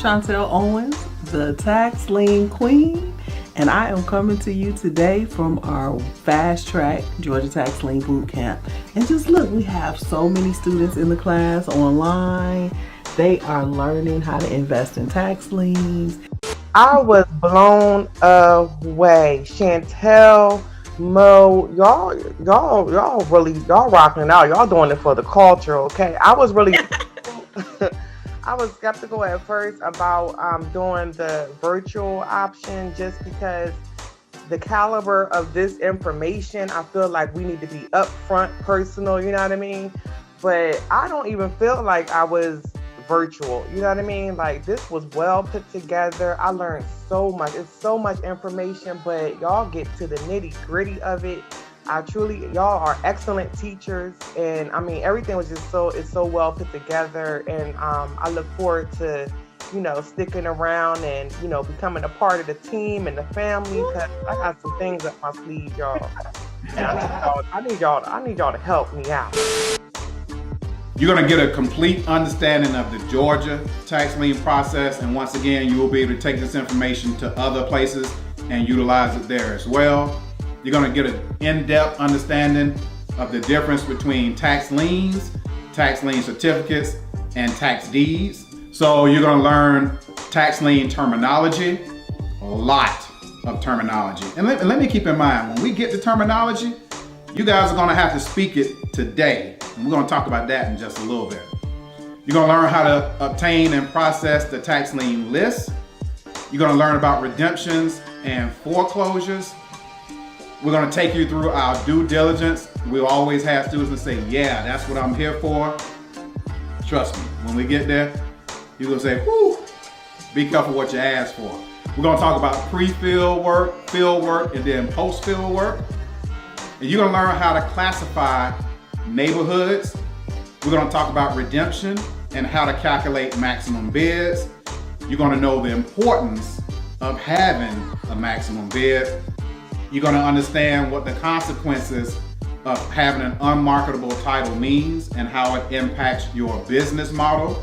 Chantel Owens, the Tax Lien Queen, and I am coming to you today from our Fast Track Georgia Tax Lien Boot Camp. And just look, we have so many students in the class online. They are learning how to invest in tax liens. I was blown away. Chantel, Mo, y'all rocking it out. Y'all doing it for the culture, okay? I was really, I was skeptical at first about doing the virtual option just because the caliber of this information, I feel like we need to be upfront, personal, you know what I mean? But I don't even feel like I was virtual, you know what I mean? Like, this was well put together. I learned so much. It's so much information, but y'all get to the nitty gritty of it. Y'all are excellent teachers, and I mean, everything was just it's so well put together, and I look forward to, sticking around and, becoming a part of the team and the family, because I got some things up my sleeve, y'all. And I need y'all to help me out. You're going to get a complete understanding of the Georgia tax lien process, and once again, you will be able to take this information to other places and utilize it there as well. You're going to get an in-depth understanding of the difference between tax liens, tax lien certificates, and tax deeds. So you're going to learn tax lien terminology, a lot of terminology. And let me keep in mind, when we get the terminology, you guys are going to have to speak it today. And we're going to talk about that in just a little bit. You're going to learn how to obtain and process the tax lien list. You're going to learn about redemptions and foreclosures. We're going to take you through our due diligence. We always have students that say, yeah, that's what I'm here for. Trust me, when we get there, you're going to say, whoo, be careful what you ask for. We're going to talk about pre-fill work, fill work, and then post-fill work. And you're going to learn how to classify neighborhoods. We're going to talk about redemption and how to calculate maximum bids. You're going to know the importance of having a maximum bid. You're going to understand what the consequences of having an unmarketable title means and how it impacts your business model.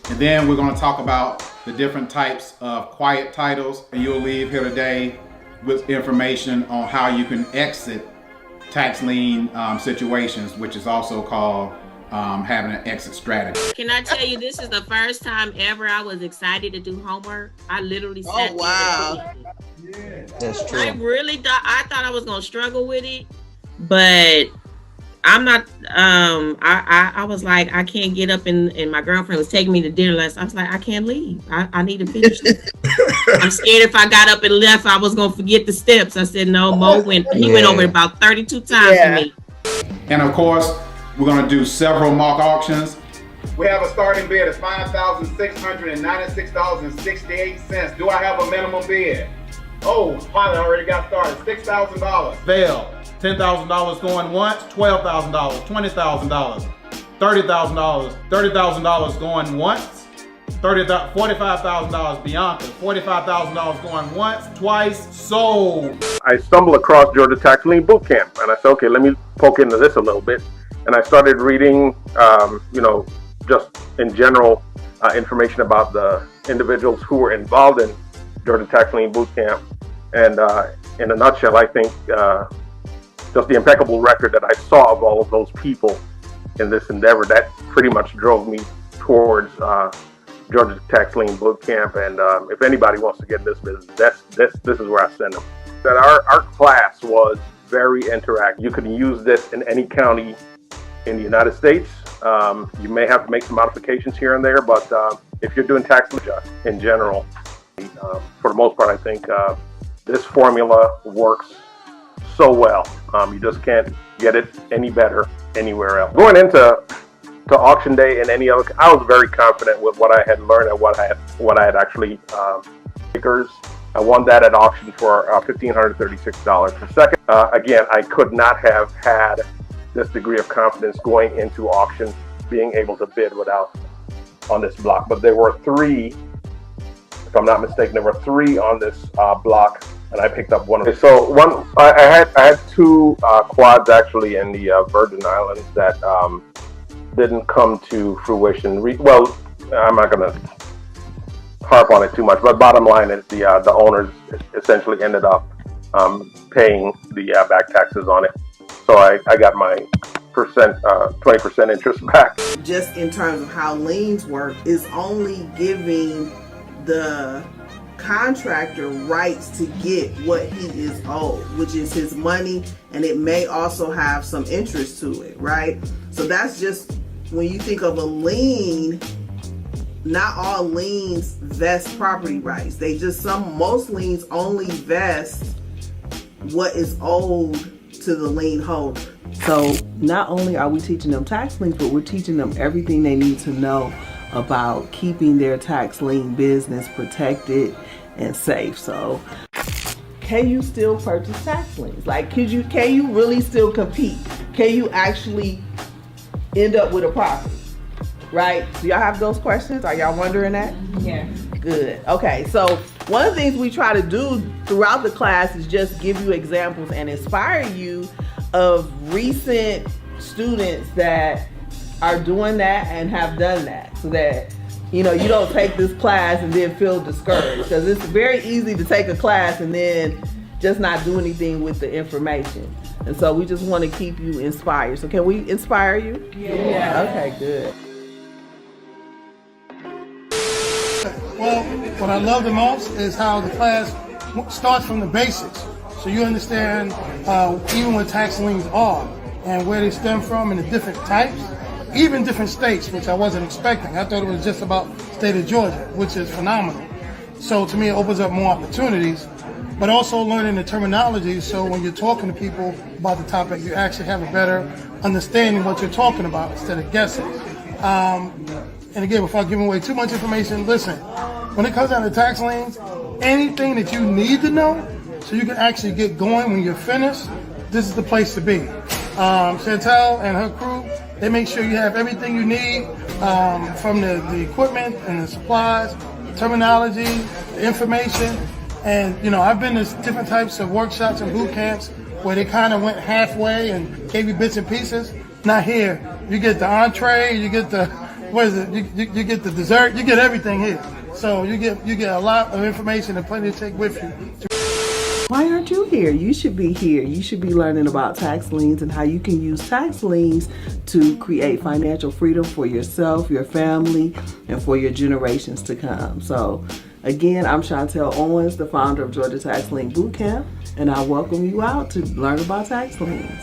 And then we're going to talk about the different types of quiet titles. And you'll leave here today with information on how you can exit tax lien situations, which is also called having an exit strategy. Can I tell you, this is the first time ever I was excited to do homework. I literally sat there. Yeah. That's true. I thought I was gonna struggle with it, but I'm not. I was like, I can't get up, and my girlfriend was taking me to dinner last. I was like, I can't leave. I need to finish this. I'm scared if I got up and left, I was gonna forget the steps. I said no. Mo went. He went over it about 32 times for me. And of course, we're going to do several mock auctions. We have a starting bid of $5,696.68. Do I have a minimum bid? Oh, pilot already got started. $6,000. Fail. $10,000 going once, $12,000, $20,000, $30,000, $30,000 going once, $45,000 Bianca, $45,000 going once, twice, sold. I stumbled across Georgia Tax Lien Boot Camp, and I said, okay, let me poke into this a little bit. And I started reading, just in general information about the individuals who were involved in Georgia Tax Lien Boot Camp. And in a nutshell, I think just the impeccable record that I saw of all of those people in this endeavor, that pretty much drove me towards Georgia Tax Lien Boot Camp. And if anybody wants to get in this business, this is where I send them. That our class was very interactive. You could use this in any county in the United States. You may have to make some modifications here and there, but if you're doing tax in general, for the most part, I think this formula works so well. You just can't get it any better anywhere else. Going into auction day and any other, I was very confident with what I had learned and what I had actually stickers. I won that at auction for $1,536 per second. Again, I could not have had this degree of confidence going into auction, being able to bid on this block. But there were three, if I'm not mistaken, on this block, and I picked up one of them. So I had two quads actually in the Virgin Islands that didn't come to fruition. I'm not going to harp on it too much, but bottom line is the owners essentially ended up paying the back taxes on it. So I got my 20% interest back. Just in terms of how liens work, is only giving the contractor rights to get what he is owed, which is his money, and it may also have some interest to it, right? So that's just, when you think of a lien, not all liens vest property rights. Most liens only vest what is owed to the lien holder. So not only are we teaching them tax liens, but we're teaching them everything they need to know about keeping their tax lien business protected and safe. So can you still purchase tax liens? Like, can you really still compete? Can you actually end up with a property? Right? Do y'all have those questions? Are y'all wondering that? Yeah. Good. Okay, so one of the things we try to do throughout the class is just give you examples and inspire you of recent students that are doing that and have done that, so that you don't take this class and then feel discouraged, because it's very easy to take a class and then just not do anything with the information. And so we just want to keep you inspired. So can we inspire you? Yeah. Okay, good. Well, what I love the most is how the class starts from the basics. So you understand even what tax liens are and where they stem from and the different types, even different states, which I wasn't expecting. I thought it was just about the state of Georgia, which is phenomenal. So to me, it opens up more opportunities, but also learning the terminology. So when you're talking to people about the topic, you actually have a better understanding what you're talking about instead of guessing. And again, before giving away too much information, listen, when it comes down to tax liens, anything that you need to know so you can actually get going when you're finished, this is the place to be. Chantel and her crew, they make sure you have everything you need, from the equipment and the supplies, terminology, the information. And, I've been to different types of workshops and boot camps where they kind of went halfway and gave you bits and pieces. Not here. You get the entree, you get the, you get the dessert, you get everything here. So you get a lot of information and plenty to take with you. Why aren't you here? You should be here. You should be learning about tax liens and how you can use tax liens to create financial freedom for yourself, your family, and for your generations to come. So again, I'm Chantel Owens, the founder of Georgia Tax Lien Bootcamp, and I welcome you out to learn about tax liens.